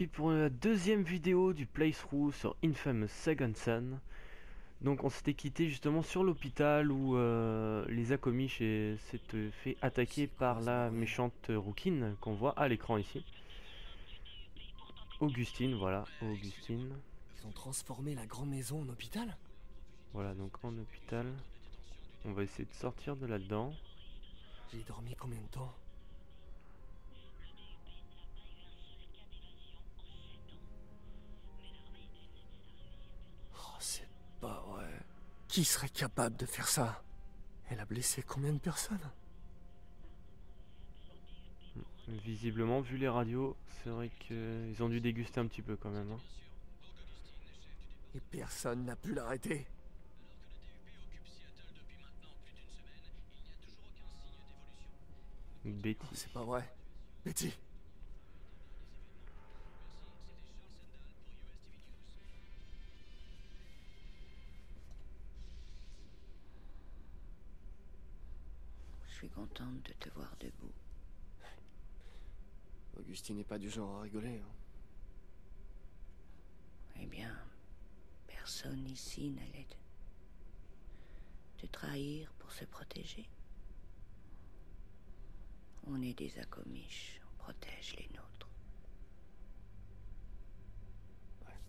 reparti pour la deuxième vidéo du playthrough sur Infamous Second Son. Donc on s'était quitté justement sur l'hôpital où les Akomish s'étaient fait attaquer par la méchante rouquine qu'on voit à l'écran ici. Augustine, voilà, Augustine. Ils ont transformé la grande maison en hôpital? Voilà, donc en hôpital. On va essayer de sortir de là-dedans. J'ai dormi combien de temps? Oh, c'est pas vrai. Qui serait capable de faire ça? Elle a blessé combien de personnes? Visiblement, vu les radios, c'est vrai qu'ils ont dû déguster un petit peu quand même. Hein. Et personne n'a pu l'arrêter. Betty. Oh, c'est pas vrai. Betty! Je suis contente de te voir debout. Augustine n'est pas du genre à rigoler. Hein. Eh bien, personne ici n'allait te trahir pour se protéger. On est des Akomish, on protège les nôtres. Ouais.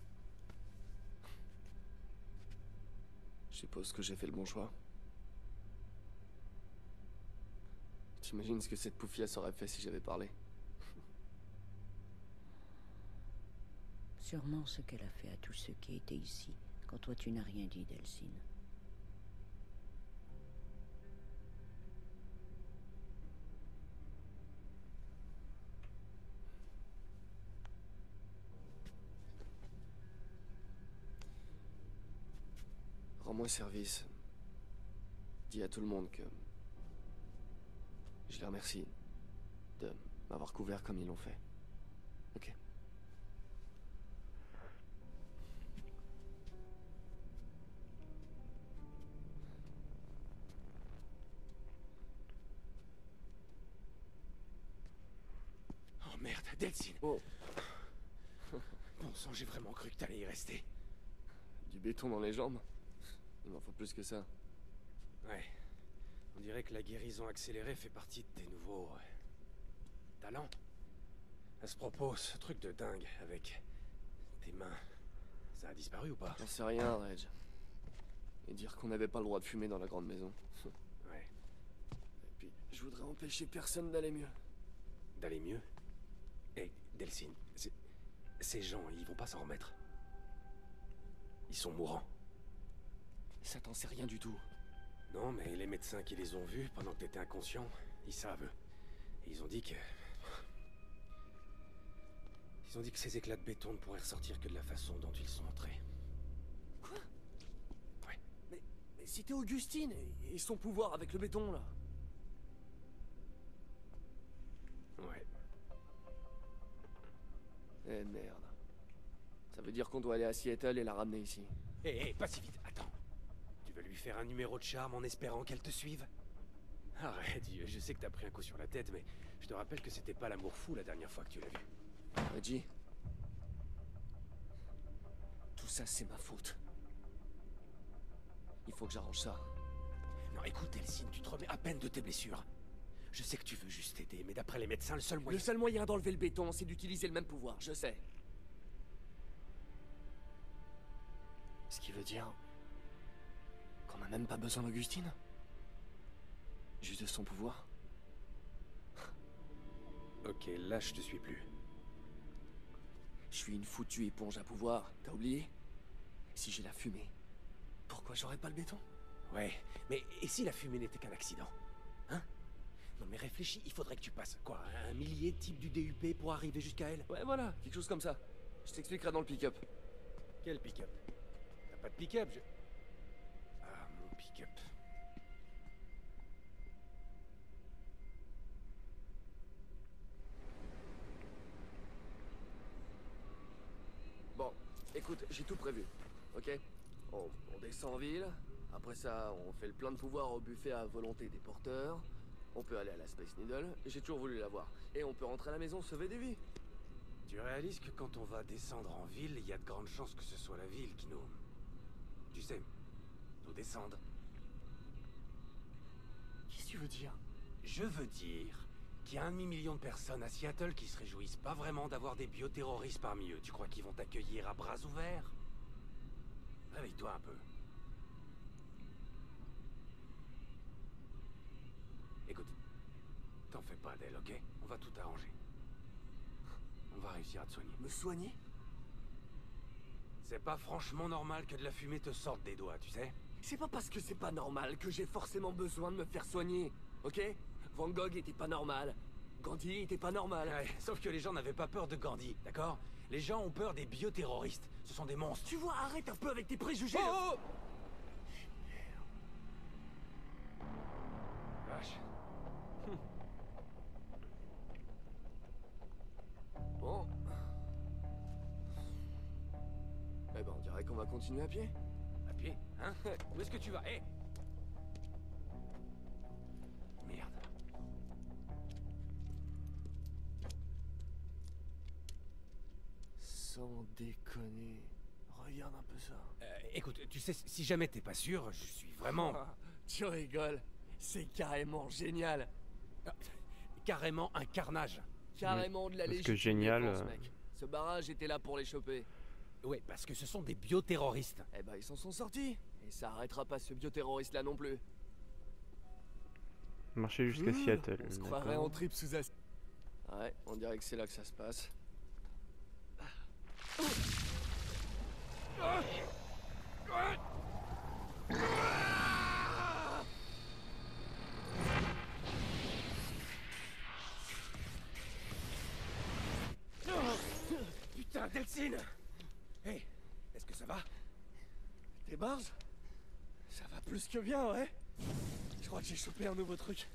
Je suppose que j'ai fait le bon choix. T'imagines ce que cette poufiasse aurait fait si j'avais parlé? Sûrement ce qu'elle a fait à tous ceux qui étaient ici, quand toi tu n'as rien dit d'Elsine. Rends-moi service. Dis à tout le monde que... Je les remercie de m'avoir couvert comme ils l'ont fait. Ok. Oh merde, Delsin. Oh, Bon sang, j'ai vraiment cru que t'allais y rester. du béton dans les jambes? Il m'en faut plus que ça. Ouais. On dirait que la guérison accélérée fait partie de tes nouveaux... talents. À ce propos, ce truc de dingue avec... tes mains... ça a disparu ou pas? J'en sais rien, Reg. Et dire qu'on n'avait pas le droit de fumer dans la grande maison. Ouais. Et puis, je voudrais empêcher personne d'aller mieux. D'aller mieux? Hé, Delsin, ces gens, ils vont pas s'en remettre. Ils sont mourants. Ça t'en sait rien du tout. Non, mais les médecins qui les ont vus pendant que t'étais inconscient, ils savent. Et ils ont dit que... Ils ont dit que ces éclats de béton ne pourraient ressortir que de la façon dont ils sont entrés. Quoi? Ouais. Mais c'était Augustine et son pouvoir avec le béton, là. Ouais. Eh merde. Ça veut dire qu'on doit aller à Seattle et la ramener ici. Hé, pas si vite, attends. Tu veux lui faire un numéro de charme en espérant qu'elle te suive? Arrête, je sais que t'as pris un coup sur la tête, mais je te rappelle que c'était pas l'amour fou la dernière fois que tu l'as vu. Reggie. Tout ça, c'est ma faute. Il faut que j'arrange ça. Non, écoute, Elsine, tu te remets à peine de tes blessures. Je sais que tu veux juste aider, mais d'après les médecins, le seul moyen... Le seul moyen d'enlever le béton, c'est d'utiliser le même pouvoir, je sais. Ce qui veut dire... qu'on n'a même pas besoin d'Augustine? Juste de son pouvoir? Ok, là, je te suis plus. Je suis une foutue éponge à pouvoir, t'as oublié? Si j'ai la fumée, pourquoi j'aurais pas le béton? Ouais, mais et si la fumée n'était qu'un accident? Hein? Non mais réfléchis, il faudrait que tu passes, quoi, un millier de types du DUP pour arriver jusqu'à elle? Ouais, voilà, quelque chose comme ça. Je t'expliquerai dans le pick-up. Quel pick-up? T'as pas de pick-up, Ah, mon pick-up. Bon, écoute, j'ai tout prévu, ok? On descend en ville, après ça, on fait le plein de pouvoir au buffet à volonté des porteurs, on peut aller à la Space Needle, j'ai toujours voulu la voir, et on peut rentrer à la maison sauver des vies. Tu réalises que quand on va descendre en ville, il y a de grandes chances que ce soit la ville qui nous... Tu sais, nous descende. Qu'est-ce que tu veux dire? Je veux dire qu'il y a 1,5 million de personnes à Seattle qui se réjouissent pas vraiment d'avoir des bioterroristes parmi eux. Tu crois qu'ils vont t'accueillir à bras ouverts? Réveille-toi un peu. Écoute, t'en fais pas d'elle, ok? On va tout arranger. On va réussir à te soigner. Me soigner? C'est pas franchement normal que de la fumée te sorte des doigts, tu sais? C'est pas parce que c'est pas normal que j'ai forcément besoin de me faire soigner, ok? Van Gogh était pas normal. Gandhi était pas normal. Ouais, sauf que les gens n'avaient pas peur de Gandhi, d'accord? Les gens ont peur des bioterroristes. Ce sont des monstres. Tu vois, arrête un peu avec tes préjugés. Oh, oh. Vache. Bon. Eh ben, on dirait qu'on va continuer à pied. À pied, hein? Où est-ce que tu vas? Hé! Merde. Sans déconner. Regarde un peu ça. Écoute, tu sais, si jamais t'es pas sûr, je suis vraiment... Tu rigoles. C'est carrément génial. carrément un carnage. Carrément de la parce légitime que génial, défense, mec. Ce barrage était là pour les choper. Ouais, parce que ce sont des bioterroristes. Eh ben, ils s'en sont sortis. Et ça arrêtera pas ce bioterroriste là non plus. Marcher jusqu'à Seattle. On se croirait d'accord. en trip sous acide. Ouais, on dirait que c'est là que ça se passe. Putain, Delcine! Hé, est-ce que ça va? Tes barges? Ça va plus que bien, ouais. Je crois que j'ai chopé un nouveau truc.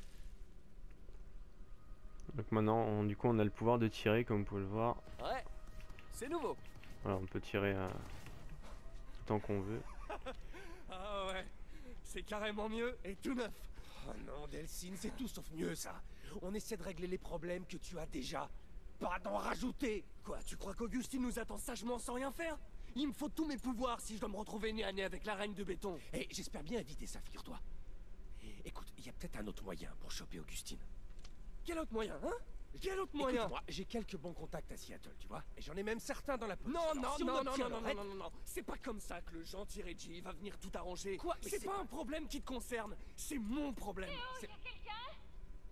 Donc maintenant, du coup, on a le pouvoir de tirer, comme vous pouvez le voir. Ouais, c'est nouveau. Voilà, on peut tirer tant qu'on veut. Ah ouais, c'est carrément mieux et tout neuf. Oh non, Delcine, c'est tout sauf mieux, ça. On essaie de régler les problèmes que tu as déjà. Pas d'en rajouter. Quoi, tu crois qu'Augustine nous attend sagement sans rien faire? Il me faut tous mes pouvoirs si je dois me retrouver nez à nez avec la reine de béton. Et j'espère bien éviter ça, figure-toi. Écoute, il y a peut-être un autre moyen pour choper Augustine. Quel autre moyen, hein? Quel autre moyen? Écoute-moi, j'ai quelques bons contacts à Seattle, tu vois. Et j'en ai même certains dans la police. Non, Alors, non, si on non, doit non, tirer non, non, le non, raid- non, non, c'est pas comme ça que le gentil Reggie va venir tout arranger. Quoi? Mais C'est c'est pas pas- un problème qui te concerne, c'est mon problème. Il y a quelqu'un?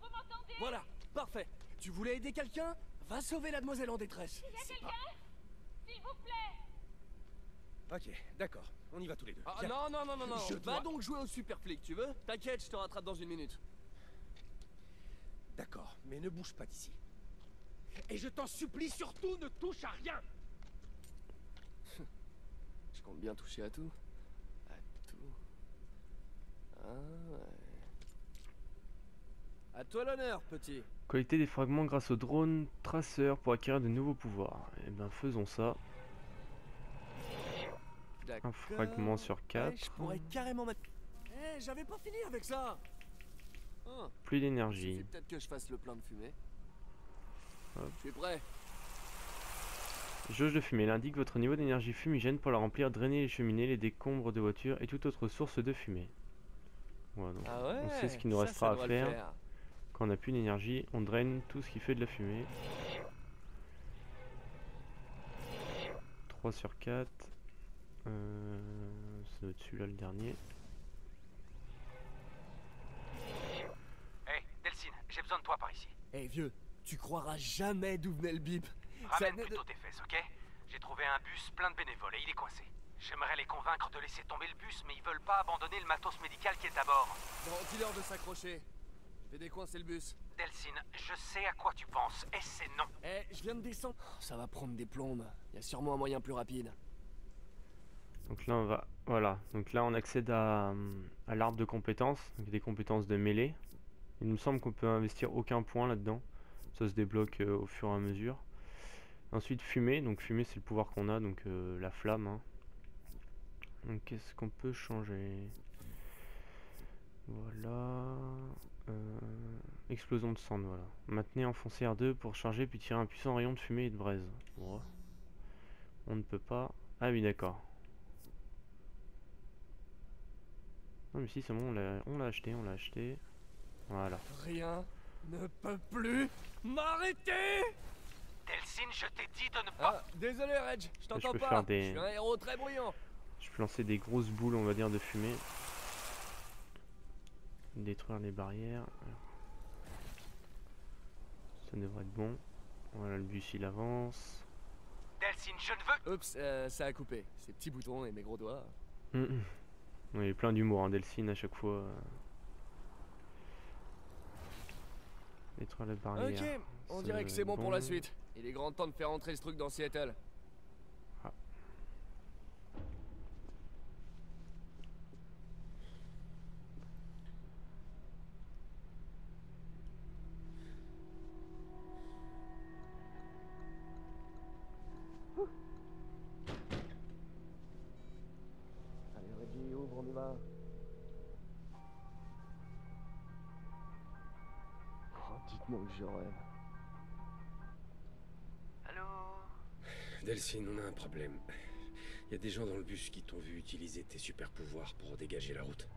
Vous m'entendez? Voilà, parfait. Tu voulais aider quelqu'un? Va sauver la demoiselle en détresse. Il y a C'est quelqu'un? pas- S'il vous plaît! Ok, d'accord. On y va tous les deux. Ah Viens. non, non, non, non, non. Je Va dois- donc jouer au super flic, tu veux? T'inquiète, je te rattrape dans une minute. D'accord, mais ne bouge pas d'ici. Et je t'en supplie, surtout, ne touche à rien. Je compte bien toucher à tout. À tout. Ah ouais. À toi l'honneur, petit. Collecter des fragments grâce au drone traceur pour acquérir de nouveaux pouvoirs. Et ben faisons ça. D'accord. Un fragment sur 4. Ouais, je pourrais carrément mettre... Eh, j'avais pas fini avec ça. Ah, Plus il d'énergie. suffit peut-être que je fasse le plein de fumée. Hop. Je suis prêt. Jauge de fumée. Elle indique votre niveau d'énergie fumigène pour la remplir, drainer les cheminées, les décombres de voitures et toute autre source de fumée. Voilà, donc Ah ouais, on sait ce qu'il nous ça restera à doit le faire. Quand on n'a plus d'énergie, on draine tout ce qui fait de la fumée. 3 sur 4. Ça doit être celui-là le dernier. Hé, Delcine, j'ai besoin de toi par ici. Eh vieux, tu croiras jamais d'où venait le bip. Ramène Ça- plutôt tes fesses, ok? J'ai trouvé un bus plein de bénévoles et il est coincé. J'aimerais les convaincre de laisser tomber le bus, mais ils veulent pas abandonner le matos médical qui est à bord. Bon, dis-leur de s'accrocher. Je vais décoincer le bus. Delcine, je sais à quoi tu penses, et c'est non. Eh, je viens de descendre. Ça va prendre des plombes. Il y a sûrement un moyen plus rapide. Donc là on va, voilà, donc là on accède à l'arbre de compétences, donc des compétences de mêlée. Il me semble qu'on peut investir aucun point là-dedans, ça se débloque au fur et à mesure. Ensuite fumée, donc fumée c'est le pouvoir qu'on a, donc la flamme. Hein. Donc qu'est-ce qu'on peut changer? Voilà, Explosion de cendres, voilà. Maintenez enfoncé R2 pour charger puis tirer un puissant rayon de fumée et de braise. Bon. On ne peut pas. Ah oui, d'accord. Non mais si, c'est bon, on l'a acheté, on l'a acheté. Voilà. Rien ne peut plus m'arrêter. Delsin, je t'ai dit de ne pas... Ah, désolé Reg, je t'entends peux pas. faire des- Je suis un héros très bruyant. Je peux lancer des grosses boules, on va dire, de fumée. Détruire les barrières. Ça devrait être bon. Voilà, le bus il avance. Delsin, je ne veux... Oups, ça a coupé. Ces petits boutons et mes gros doigts. Il est plein d'humour, hein, Delsin à chaque fois. Détruire les barrières. Ok, on Ça dirait que va c'est être bon pour la suite. Il est grand temps de faire entrer ce truc dans Seattle. Allez Reggie, ouvre, on y va. Oh, dites-moi que je rêve. Allô? Delsin, on a un problème. Il y a des gens dans le bus qui t'ont vu utiliser tes super pouvoirs pour dégager la route.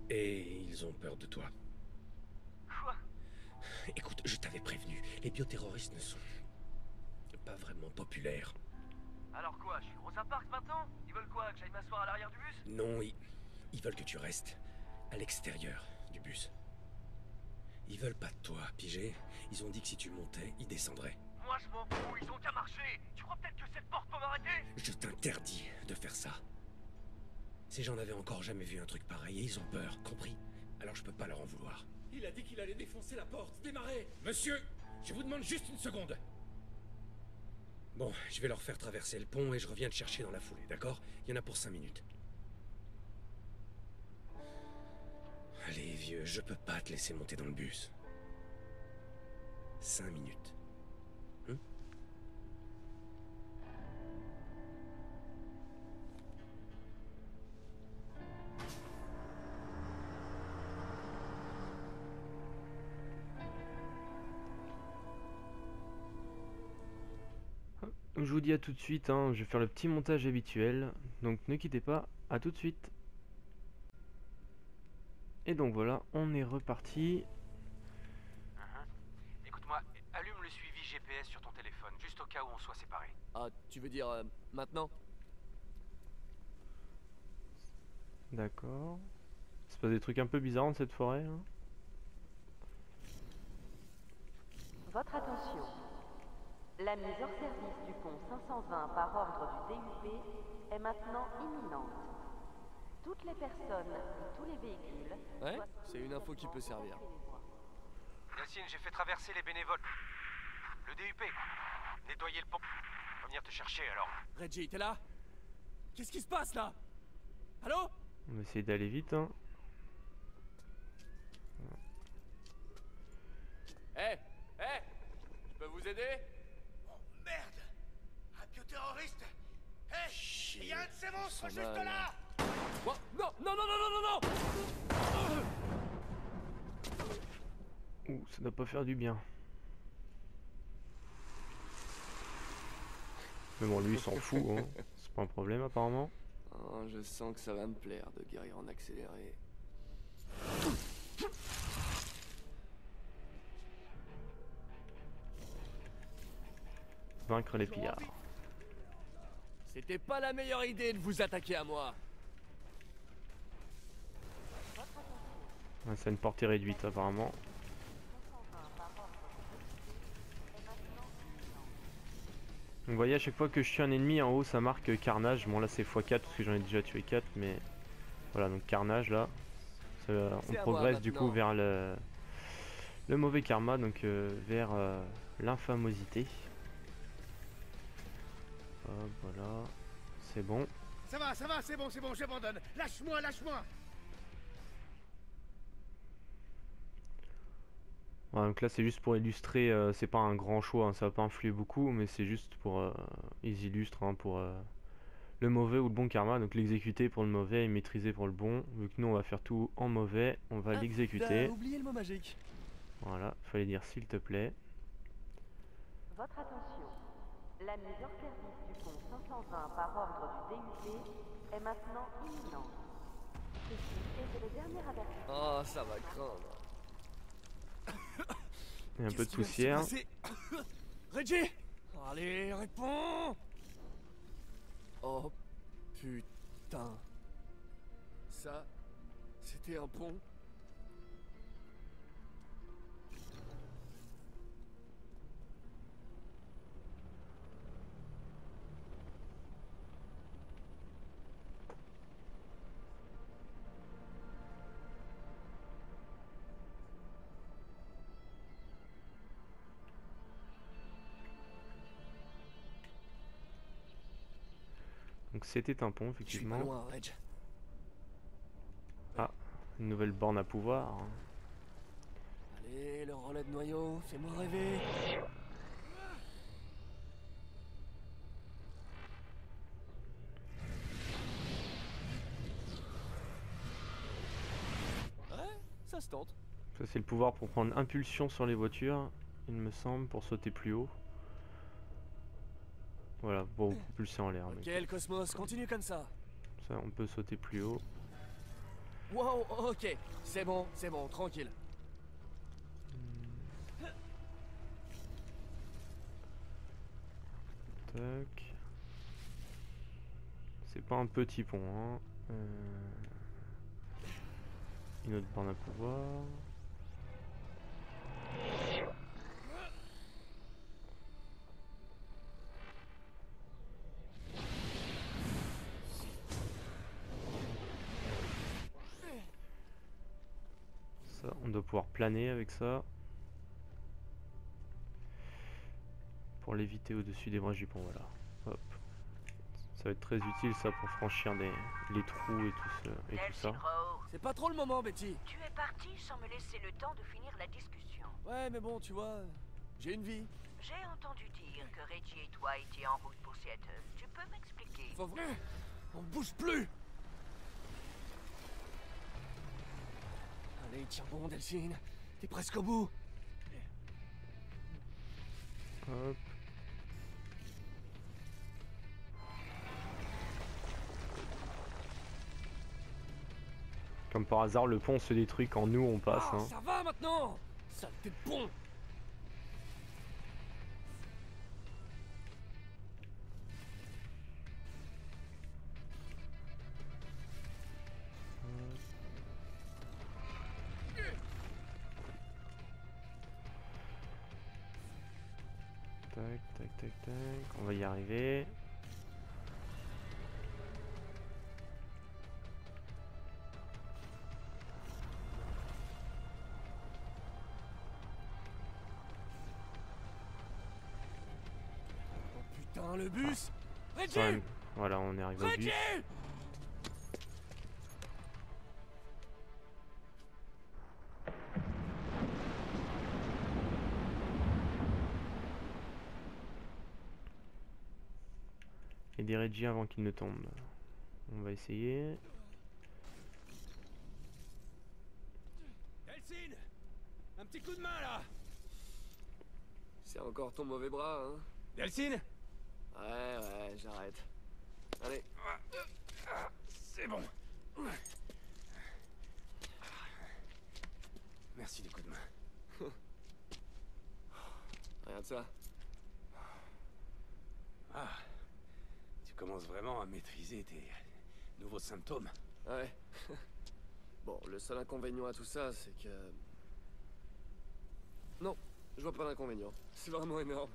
Et ils ont peur de toi. Quoi? Écoute, je t'avais prévenu, les bioterroristes ne sont pas vraiment populaires. Alors quoi, je suis Rosa Parks maintenant? Ils veulent quoi, que j'aille m'asseoir à l'arrière du bus? Non, ils veulent que tu restes à l'extérieur du bus. Ils veulent pas de toi, pigé. Ils ont dit que si tu montais, ils descendraient. Moi je m'en fous, ils ont qu'à marcher. Tu crois peut-être que cette porte peut m'arrêter? Je t'interdis de faire ça. Ces gens n'avaient encore jamais vu un truc pareil et ils ont peur, compris? Alors je peux pas leur en vouloir. Il a dit qu'il allait défoncer la porte. Démarrez! Monsieur, je vous demande juste une seconde. Bon, je vais leur faire traverser le pont et je reviens te chercher dans la foulée, d'accord? Il y en a pour 5 minutes. Allez, vieux, je peux pas te laisser monter dans le bus. 5 minutes. Donc je vous dis à tout de suite, hein, je vais faire le petit montage habituel, donc ne quittez pas, à tout de suite. Et donc voilà, on est reparti. Écoute-moi, allume le suivi GPS sur ton téléphone, juste au cas où on soit séparés. Ah, tu veux dire maintenant? D'accord. Il se passe des trucs un peu bizarres dans cette forêt, hein. Votre attention. La mise hors service du pont 520 par ordre du DUP est maintenant imminente. Toutes les personnes et tous les véhicules... Ouais, doivent c'est une info qui peut servir. Delsin, j'ai fait traverser les bénévoles. Le DUP. Nettoyer le pont. On va venir te chercher alors. Reggie, t'es là? Qu'est-ce qui se passe là? Allô? On va essayer d'aller vite, hein. Hé! Hé! Je peux vous aider? Oh merde! Un bioterroriste! Hé! Il y a un de ces monstres juste mal. là! Oh, non, non, non, non, non, non, non! Ouh, ça doit pas faire du bien. Mais bon, lui il s'en fout, hein. C'est pas un problème apparemment. Oh, je sens que ça va me plaire de guérir en accéléré. Vaincre les pillards. C'était pas la meilleure idée de vous attaquer à moi. Ouais, c'est une portée réduite apparemment. Vous voyez, à chaque fois que je tue un ennemi en haut ça marque carnage. Bon là c'est x4 parce que j'en ai déjà tué 4, mais voilà, donc carnage là. On C'est à progresse moi du coup maintenant. vers le mauvais karma, donc vers l'infamosité. Hop, voilà, c'est bon. Ça va, c'est bon, j'abandonne. Lâche-moi, lâche-moi! Ouais, donc là c'est juste pour illustrer, c'est pas un grand choix, hein, ça va pas influer beaucoup, mais c'est juste pour, ils illustrent hein, pour le mauvais ou le bon karma, donc l'exécuter pour le mauvais et maîtriser pour le bon. Vu que nous on va faire tout en mauvais, on va l'exécuter. T'as oublié le mot magique. Voilà, fallait dire s'il te plaît. Votre attention. La mise hors service du pont 520 par ordre du DUP est maintenant imminente. Ceci est le dernier avertissement. Oh, ça va craindre. Et un peu de Qu'est-ce qui poussière. vient de se passer Reggie. Allez, réponds. Oh, putain. Ça, c'était un pont? Donc c'était un pont Je suis pas effectivement. loin, Reg. Ah, une nouvelle borne à pouvoir. Allez, le relais de noyau, fais-moi rêver. Ouais, ça se tente. Ça c'est le pouvoir pour prendre impulsion sur les voitures, il me semble, pour sauter plus haut. Voilà, pour propulser en l'air. Ok, mais le cosmos, continue comme ça. Ça, on peut sauter plus haut. Wow, ok, c'est bon, tranquille. Tac. C'est pas un petit pont, hein. Une autre borne à pouvoir. Ça, on doit pouvoir planer avec ça. Pour l'éviter au-dessus des branches du pont, voilà. Hop. Ça va être très utile ça pour franchir les trous et tout ça. C'est pas trop le moment, Betty. Tu es parti sans me laisser le temps de finir la discussion. Ouais, mais bon, tu vois, j'ai une vie. J'ai entendu dire que Reggie et toi étiez en route pour Seattle. Tu peux m'expliquer? Faut... On bouge plus. Allez, tiens bon, Delphine. T'es presque au bout. Hop. Comme par hasard, le pont se détruit quand nous on passe. Ah, Hein. ça va maintenant. Saleté de pont. Tac, tac, tac, tac. On va y arriver. Oh putain, le bus. Reggie. Quand même. Voilà, on est arrivé au Reggie. bus. Et des Reggie avant qu'il ne tombe. On va essayer. Delphine, un petit coup de main là. C'est encore ton mauvais bras, hein. Delphine. Ouais, j'arrête. Allez. C'est bon. Merci du coup de main. Regarde ça. Ah, tu commences vraiment à maîtriser tes nouveaux symptômes. Ouais. Bon, le seul inconvénient à tout ça, c'est que... Non, je vois pas d'inconvénient. C'est vraiment énorme.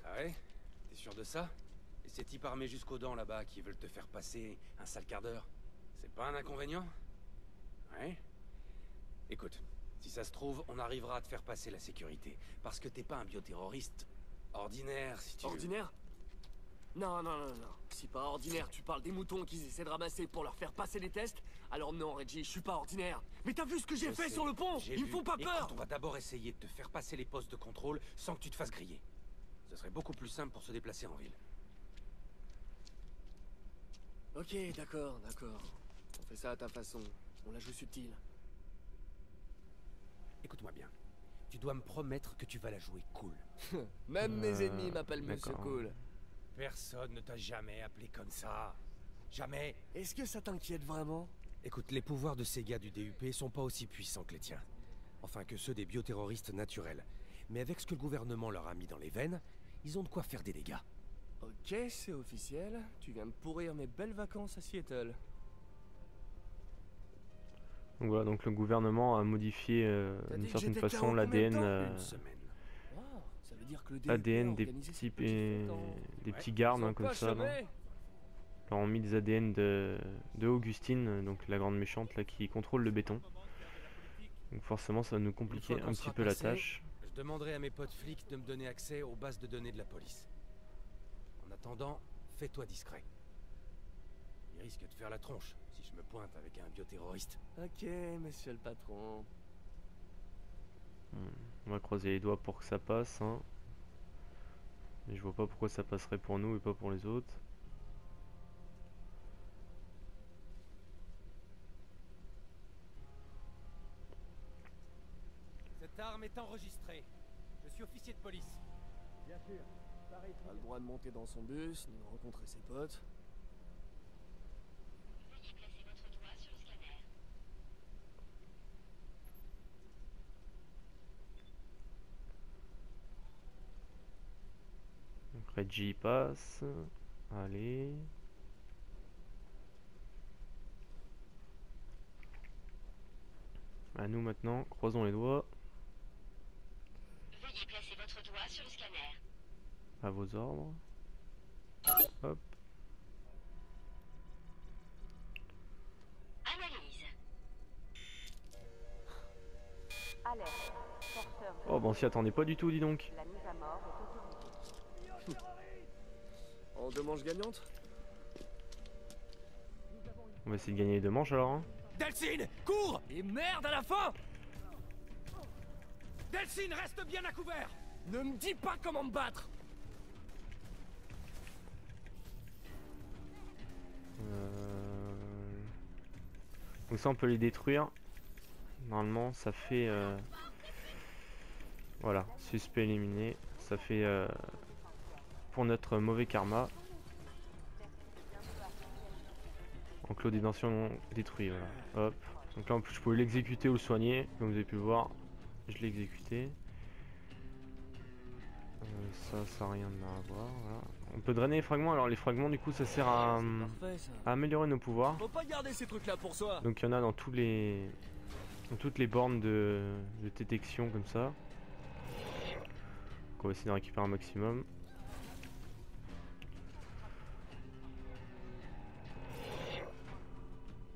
Ah ouais? T'es sûr de ça? Et ces types armés jusqu'aux dents là-bas qui veulent te faire passer un sale quart d'heure, c'est pas un inconvénient? Ouais? Écoute, si ça se trouve, on arrivera à te faire passer la sécurité. Parce que t'es pas un bioterroriste ordinaire, si tu veux. Ordinaire? Non. Si pas ordinaire, tu parles des moutons qu'ils essaient de ramasser pour leur faire passer les tests? Alors non, Reggie, je suis pas ordinaire. Mais t'as vu ce que j'ai Je fait sais, sur le pont? j'ai Ils me vu. font pas peur! Écoute, on va d'abord essayer de te faire passer les postes de contrôle sans que tu te fasses griller. Ce serait beaucoup plus simple pour se déplacer en ville. Ok, d'accord. On fait ça à ta façon. On la joue subtile. Écoute-moi bien. Tu dois me promettre que tu vas la jouer cool. Même mes ennemis m'appellent Monsieur d'accord. Cool. Personne ne t'a jamais appelé comme ça. Jamais. Est-ce que ça t'inquiète vraiment? Écoute, les pouvoirs de ces gars du DUP sont pas aussi puissants que les tiens. Enfin que ceux des bioterroristes naturels. Mais avec ce que le gouvernement leur a mis dans les veines, ils ont de quoi faire des dégâts. Ok, c'est officiel. Tu viens de pourrir mes belles vacances à Seattle. Donc voilà, donc le gouvernement a modifié T'as d'une dit que certaine j'étais façon KO l'ADN combien de temps? Une semaine. Wow, ça veut dire que le DUP ADN a des organisé petits, cette petite fête en- des Ouais. petits gardes Ils ont hein, comme pas ça. Là. chômé. Ils ont mis des ADN de Augustine, donc la grande méchante là qui contrôle le béton. Donc forcément ça va nous compliquer Une fois qu'on un petit sera peu la passé, tâche. Je demanderai à mes potes flics de me donner accès aux bases de données de la police. En attendant, fais-toi discret. Il risque de faire la tronche si je me pointe avec un bioterroriste. Ok, monsieur le patron. On va croiser les doigts pour que ça passe. Hein. Mais je vois pas pourquoi ça passerait pour nous et pas pour les autres. Cette arme est enregistrée. Je suis officier de police. Bien sûr. Pas le droit de monter dans son bus, ni de rencontrer ses potes. Veuillez placer votre doigt sur le scanner. Donc Reggie passe. Allez. À nous maintenant, croisons les doigts. Veuillez placer votre doigt sur le scanner. À vos ordres. Hop. Analyse. Alerte. Porteur de Oh, bon, on s'y attendait pas du tout, dis donc. La mise à mort est autorisée. En 2 manches gagnantes? On va essayer de gagner les 2 manches alors. Hein. Delcine, cours! Et merde à la fin! Delcine, reste bien à couvert! Ne me dis pas comment me battre! Donc ça on peut les détruire. Normalement ça fait voilà, suspect éliminé. Ça fait pour notre mauvais karma. Enclos d'édention détruit, voilà. Hop. Donc là en plus je pouvais l'exécuter ou le soigner. Comme vous avez pu le voir, je l'ai exécuté. Ça n'a rien à voir. Voilà. On peut drainer les fragments. Alors les fragments du coup ça sert à Parfait ça. améliorer nos pouvoirs. Faut pas garder ces trucs là pour soi. Donc il y en a dans toutes les bornes de détection comme ça. Donc on va essayer d'en récupérer un maximum.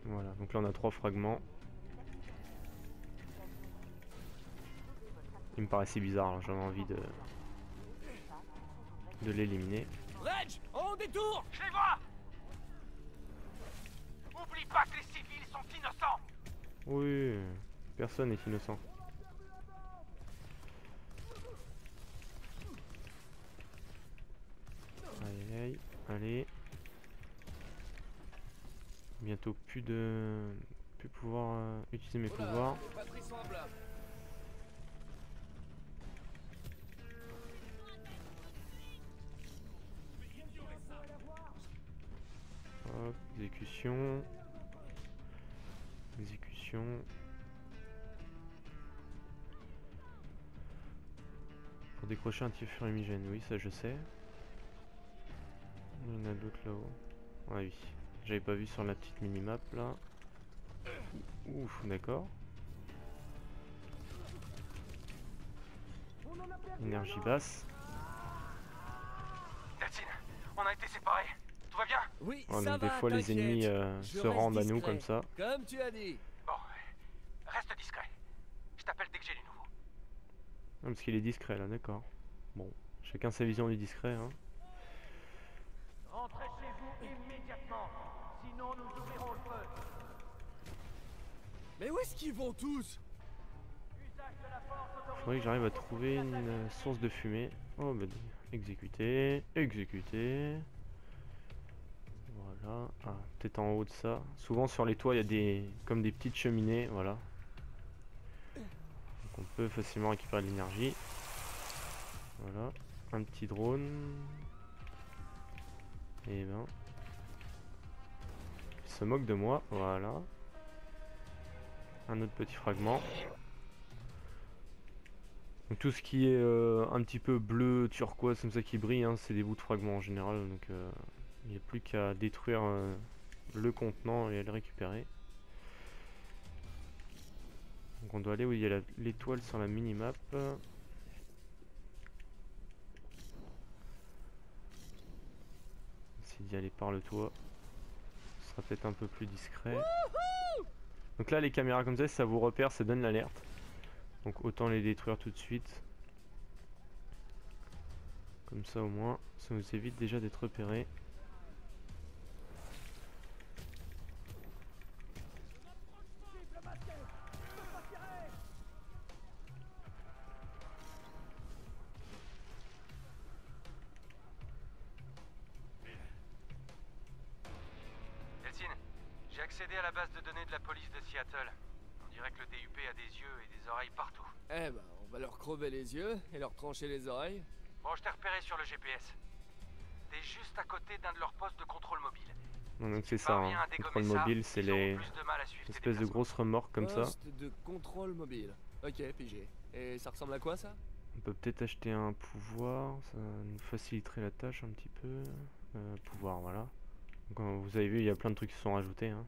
Voilà, donc là on a 3 fragments. Il me paraissait bizarre, j'avais envie de l'éliminer. Reg, on détour! Je les vois! Oublie pas que les civils sont innocents! Oui, personne n'est innocent. Aïe aïe, allez. Bientôt plus pouvoir utiliser mes pouvoirs. Pas pris semble. Hop, exécution. Exécution. Pour décrocher un tir fumigène, oui, ça je sais. Il y en a d'autres là-haut. Ah oui, j'avais pas vu sur la petite minimap là. Ouf, d'accord. Énergie basse. Delcine, on a été séparés. Tout va bien? Oui, Oh, ça donc va, des fois les t'inquiète. ennemis Je se reste rendent à nous discret. comme ça. Comme tu as dit. Bon, reste discret. Je t'appelle dès que j'ai du nouveau. Ah, parce qu'il est discret là, d'accord. Bon, chacun sa vision du discret. Hein. Rentrez chez vous immédiatement. Sinon, nous ouvrirons le feu. Mais où est-ce qu'ils vont tous? Faudrait que j'arrive à trouver une source de fumée. Oh bah exécuter, exécuter. là. Ah, peut-être en haut de ça. Souvent sur les toits il y a des comme des petites cheminées, voilà. Donc on peut facilement récupérer de l'énergie. Voilà, un petit drone. Et ben, il se moque de moi, voilà. Un autre petit fragment. Donc tout ce qui est un petit peu bleu, turquoise, comme ça qui brille, hein, c'est des bouts de fragments en général. Donc il n'y a plus qu'à détruire le contenant et à le récupérer. Donc on doit aller où il y a l'étoile sur la minimap. Essayer d'y aller par le toit. Ce sera peut-être un peu plus discret. Donc là les caméras comme ça, si ça vous repère, ça donne l'alerte. Donc autant les détruire tout de suite. Comme ça au moins, ça nous évite déjà d'être repérés. Delsin, j'ai accédé à la base de données de la police de Seattle. On dirait que le DUP a des yeux et des oreilles partout. Eh ben, on va leur crever les yeux et leur trancher les oreilles. Bon, je t'ai repéré sur le GPS. T'es juste à côté d'un de leurs postes de contrôle mobile. Donc c'est ça, hein. Contrôle mobile, c'est les espèces de grosses remorques comme ça. Poste de contrôle mobile. Ok, pigé. Et ça ressemble à quoi ça? On peut peut-être acheter un pouvoir, ça nous faciliterait la tâche un petit peu. Pouvoir, voilà. Donc, vous avez vu, il y a plein de trucs qui sont rajoutés, hein.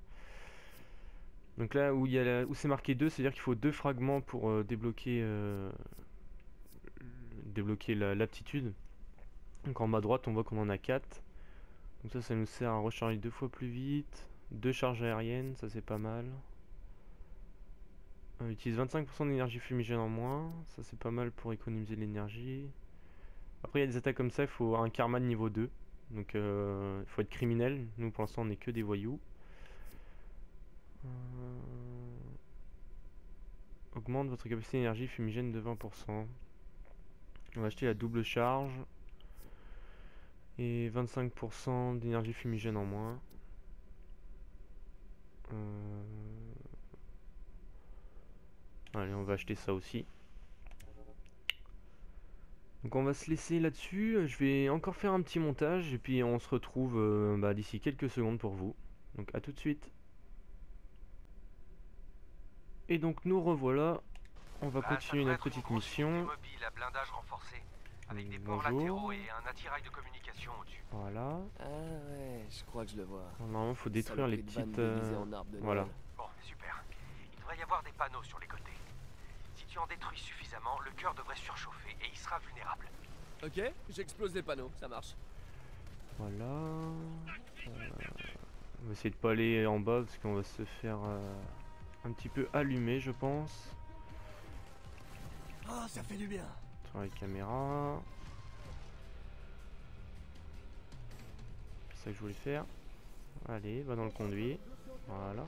Donc là où, où c'est marqué 2, c'est-à-dire qu'il faut 2 fragments pour débloquer l'aptitude. Donc en bas à droite, on voit qu'on en a 4. Donc ça nous sert à recharger 2 fois plus vite. 2 charges aériennes, ça c'est pas mal. On utilise 25% d'énergie fumigène en moins. Ça c'est pas mal pour économiser de l'énergie. Après il y a des attaques comme ça, il faut un karma de niveau 2. Donc il faut être criminel. Nous pour l'instant on n'est que des voyous. Augmente votre capacité d'énergie fumigène de 20%. On va acheter la double charge. Et 25% d'énergie fumigène en moins. Allez, on va acheter ça aussi. Donc on va se laisser là-dessus. Je vais encore faire un petit montage et puis on se retrouve d'ici quelques secondes pour vous. Donc à tout de suite. Et donc nous revoilà. On va continuer notre petite mission. Mobile à blindage renforcé, avec des ports latéraux et un attirail de communication au-dessus. Voilà. Ah ouais, je crois que je le vois. Normalement, il faut détruire les petites. Voilà. Bon, super. Il devrait y avoir des panneaux sur les côtés. Si tu en détruis suffisamment, le cœur devrait surchauffer et il sera vulnérable. Ok, j'explose les panneaux, ça marche. Voilà. On va essayer de pas aller en bas parce qu'on va se faire un petit peu allumer, je pense. Oh, ça fait du bien. Sur les caméras. C'est ça que je voulais faire. Allez, va dans le conduit. Voilà.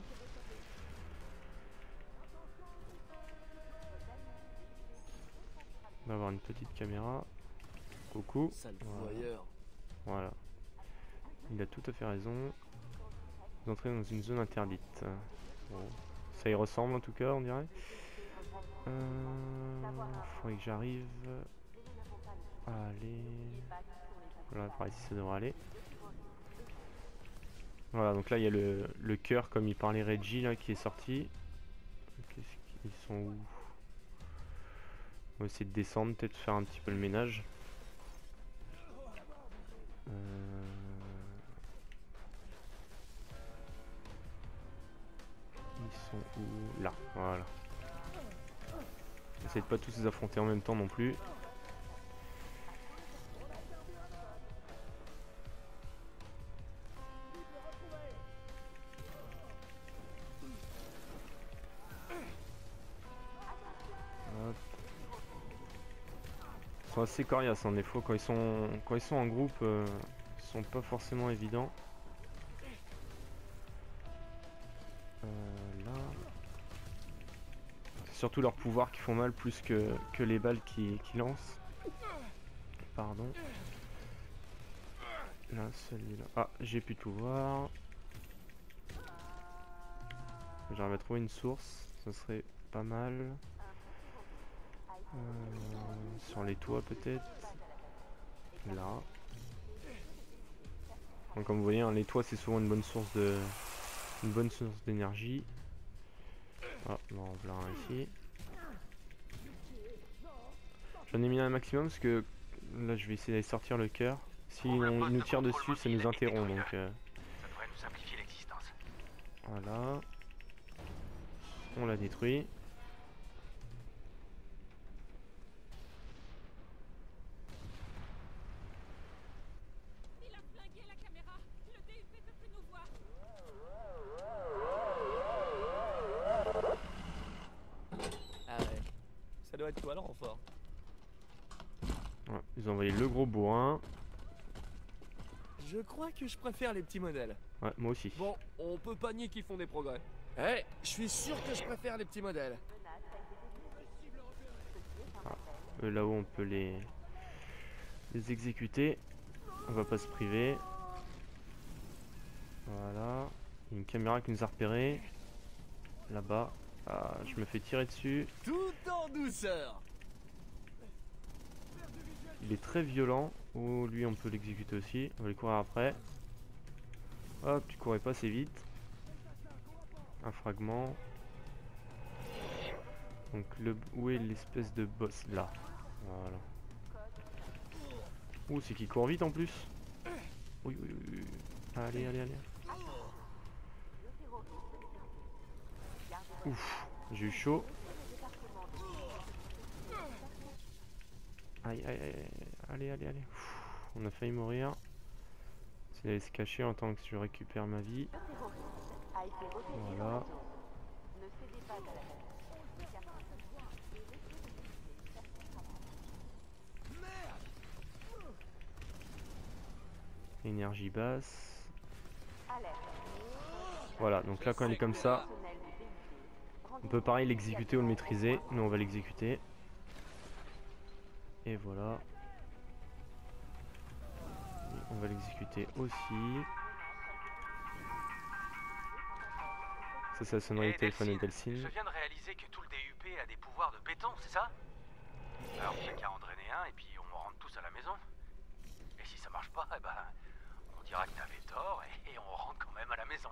On va avoir une petite caméra. Coucou. Voilà. Il a tout à fait raison. Vous entrez dans une zone interdite. Bon. Ça y ressemble en tout cas, on dirait. Faudrait que j'arrive à aller. Voilà, par ici ça devrait aller. Voilà, donc là il y a le cœur comme il parlait Reggie là qui est sorti. Ils sont où? On va essayer de descendre, peut-être faire un petit peu le ménage. Ils sont où? Là, voilà. Essayez de pas tous les affronter en même temps non plus. Hop. Ils sont assez coriaces hein, des fois quand ils sont en groupe, ils sont pas forcément évidents. Là. C'est surtout leurs pouvoirs qui font mal plus que les balles qui lancent. Pardon. Là, celui-là. Ah, j'ai pu tout voir. J'arrive à trouver une source, ça serait pas mal. Sur les toits peut-être. Là. Donc, comme vous voyez, hein, les toits c'est souvent une bonne source d'énergie. Ah, bon, voilà un ici. J'en ai mis un maximum parce que là je vais essayer d'aller sortir le cœur. Si il nous tire dessus, ça nous interrompt donc. Ça devrait nous simplifier l'existence. Voilà. On l'a détruit. Il a flingué la caméra. Le DUP peut plus nous voir. Ah ouais. Ça doit être toi le renfort. Ouais, ils ont envoyé le gros bourrin. Je crois que je préfère les petits modèles. Ouais, moi aussi. Bon, on peut pas nier qu'ils font des progrès. Eh, je suis sûr que je préfère les petits modèles. Là-haut on peut les exécuter. On va pas se priver. Voilà. Il y a une caméra qui nous a repéré. Là-bas. Ah, je me fais tirer dessus. Tout en douceur. Il est très violent. Oh, lui on peut l'exécuter aussi. On va aller courir après. Hop, tu courais pas assez vite. Un fragment. Donc où est l'espèce de boss? Là. Voilà. Ouh, c'est qu'il court vite en plus. Oui, oui, oui, oui. Allez, allez, allez. Ouf, j'ai eu chaud. Aïe, aïe, aïe, allez, allez, allez. Ouf, on a failli mourir. S'il allait se cacher en tant que je récupère ma vie. Voilà. Énergie basse. Voilà, donc là quand il est comme ça, on peut pareil l'exécuter ou le maîtriser. Nous on va l'exécuter. Et voilà. Et on va l'exécuter aussi. Ça c'est la sonnerie du téléphone d'Elsin. Je viens de réaliser que tout le DUP a des pouvoirs de béton, c'est ça? Alors on n'a qu'à en drainer un et puis on rentre tous à la maison. Et si ça marche pas, eh ben, on dira que t'avais tort et on rentre quand même à la maison.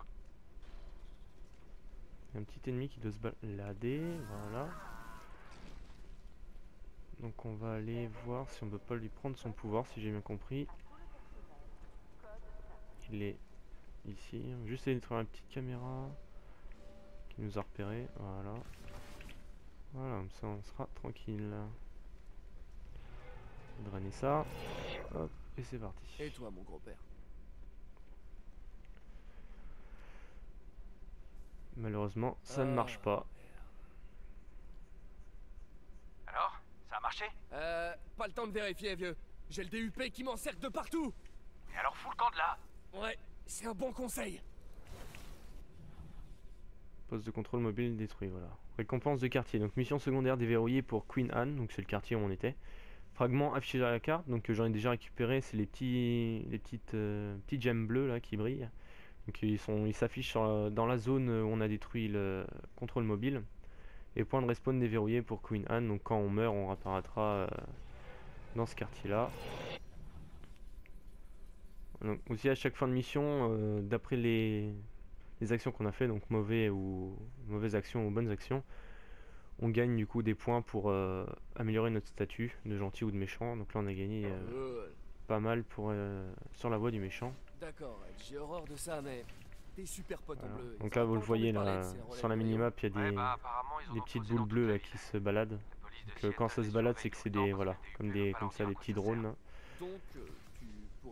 Il y a un petit ennemi qui doit se balader, voilà. Donc on va aller voir si on peut pas lui prendre son pouvoir, si j'ai bien compris. Il est ici. On va juste essayer de trouver une petite caméra qui nous a repéré, voilà. Voilà, comme ça on sera tranquille. On va drainer ça. Hop, et c'est parti. Et toi mon gros-père? Malheureusement, ça ne marche pas. Alors, ça a marché? Pas le temps de vérifier, vieux. J'ai le DUP qui m'encercle de partout. Et alors fous le camp de là. Ouais, c'est un bon conseil. Poste de contrôle mobile détruit, voilà. Récompense de quartier, donc mission secondaire déverrouillée pour Queen Anne, donc c'est le quartier où on était. Fragment affiché sur la carte, donc j'en ai déjà récupéré, c'est les petites gemmes bleues là qui brillent. Donc ils s'affichent dans la zone où on a détruit le contrôle mobile. Et point de respawn déverrouillé pour Queen Anne, donc quand on meurt on réapparaîtra dans ce quartier là. Donc aussi à chaque fin de mission, d'après les actions qu'on a fait, donc mauvaises actions ou bonnes actions, on gagne du coup des points pour améliorer notre statut de gentil ou de méchant. Donc là on a gagné pas mal sur la voie du méchant. D'accord, j'ai horreur de ça, mais t'es super pote en bleu. Donc là vous le voyez là, sur la minimap il y a des petites boules bleues là, qui se baladent. Donc quand ça se balade c'est que c'est des voilà, comme ça des petits drones là. Donc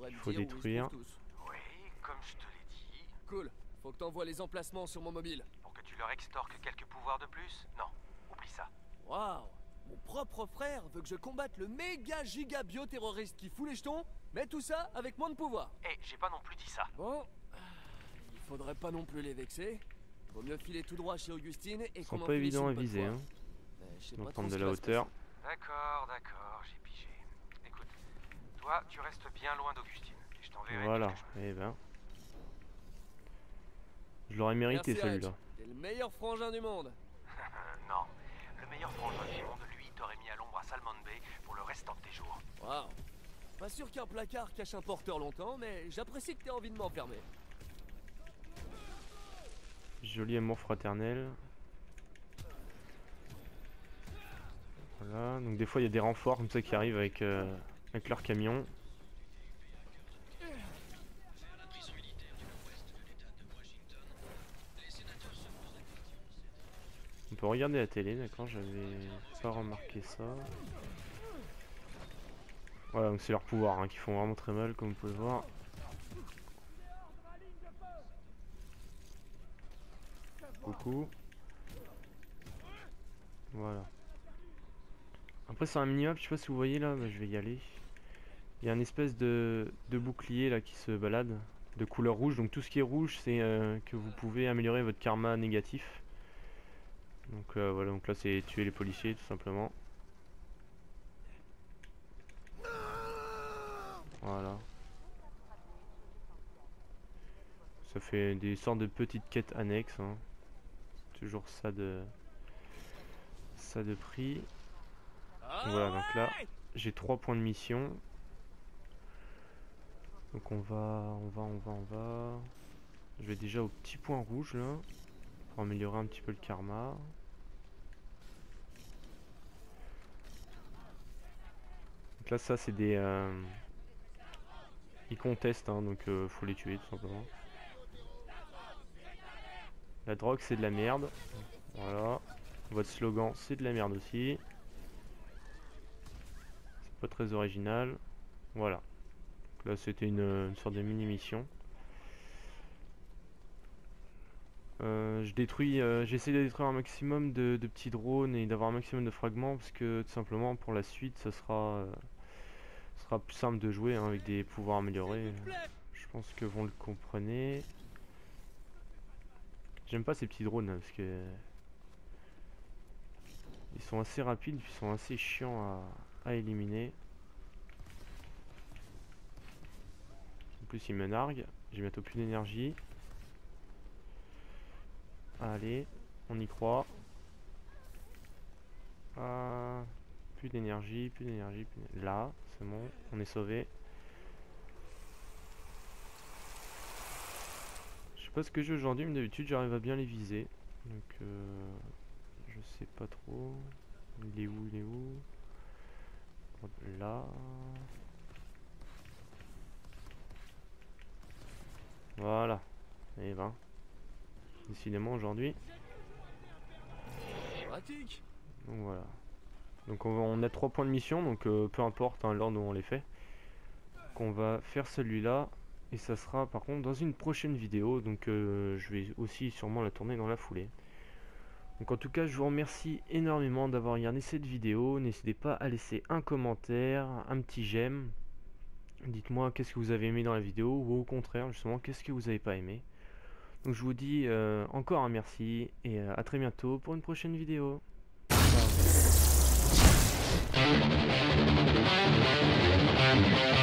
Il faut détruire. Oui, comme je te l'ai dit. Cool, faut que t'envoies les emplacements sur mon mobile. Pour que tu leur extorques quelques pouvoirs de plus? Non, oublie ça. Waouh, mon propre frère veut que je combatte le méga giga bioterroriste qui fout les jetons, mais tout ça avec moins de pouvoir. Eh, j'ai pas non plus dit ça. Bon, il faudrait pas non plus les vexer. Vaut mieux filer tout droit chez Augustine et Ils qu'on sont en pas finisse évidents à une bonne viser, fois. hein. Je On va prendre de la hauteur. D'accord, j'ai pigé. Écoute, toi, tu restes bien loin d'Augustine. Et je t'enverrai. Voilà, et ben. Je l'aurais mérité Merci, celui-là. Reg. T'es le meilleur frangin du monde. Non, le meilleur frangin du monde, lui, t'aurait mis à l'ombre à Salmon Bay pour le restant de tes jours. Waouh. Pas sûr qu'un placard cache un porteur longtemps, mais j'apprécie que t'aies envie de m'enfermer. Joli amour fraternel. Voilà, donc des fois il y a des renforts comme ça qui arrivent avec leur camion. On peut regarder la télé, d'accord, j'avais pas remarqué ça. Voilà, donc c'est leur pouvoir hein, qui font vraiment très mal comme vous pouvez voir. Coucou. Voilà. Après c'est un minimap, je sais pas si vous voyez là, bah, je vais y aller. Il y a une espèce de bouclier là qui se balade, de couleur rouge. Donc tout ce qui est rouge c'est que vous pouvez améliorer votre karma négatif. Donc voilà, donc là c'est tuer les policiers tout simplement. Voilà. Ça fait des sortes de petites quêtes annexes. Hein. Toujours ça de prix. Voilà, donc là j'ai 3 points de mission. Donc on va. Je vais déjà au petit point rouge là. Pour améliorer un petit peu le karma. Donc là ça c'est des... Ils contestent hein, donc faut les tuer tout simplement. La drogue c'est de la merde. Voilà. Votre slogan c'est de la merde aussi. C'est pas très original. Voilà. Donc là c'était une sorte de mini mission. J'essaie de détruire un maximum de petits drones et d'avoir un maximum de fragments parce que tout simplement pour la suite ça sera plus simple de jouer hein, avec des pouvoirs améliorés. Je pense que vous le comprenez. J'aime pas ces petits drones là, parce que ils sont assez rapides, ils sont assez chiants à éliminer. En plus ils me narguent, j'ai bientôt plus d'énergie. Allez, on y croit. Ah, plus d'énergie, Là, c'est bon, on est sauvé. Je sais pas ce que j'ai aujourd'hui, mais d'habitude j'arrive à bien les viser. Donc, je sais pas trop. Il est où? Là. Voilà. Et ben. Décidément aujourd'hui. Pratique. Donc voilà. Donc on a 3 points de mission, donc peu importe hein, l'ordre où on les fait. Donc on va faire celui-là. Et ça sera par contre dans une prochaine vidéo. Donc je vais aussi sûrement la tourner dans la foulée. Donc en tout cas je vous remercie énormément d'avoir regardé cette vidéo. N'hésitez pas à laisser un commentaire, un petit j'aime. Dites-moi qu'est-ce que vous avez aimé dans la vidéo. Ou au contraire justement qu'est-ce que vous n'avez pas aimé. Donc je vous dis encore un merci et à très bientôt pour une prochaine vidéo. Ciao.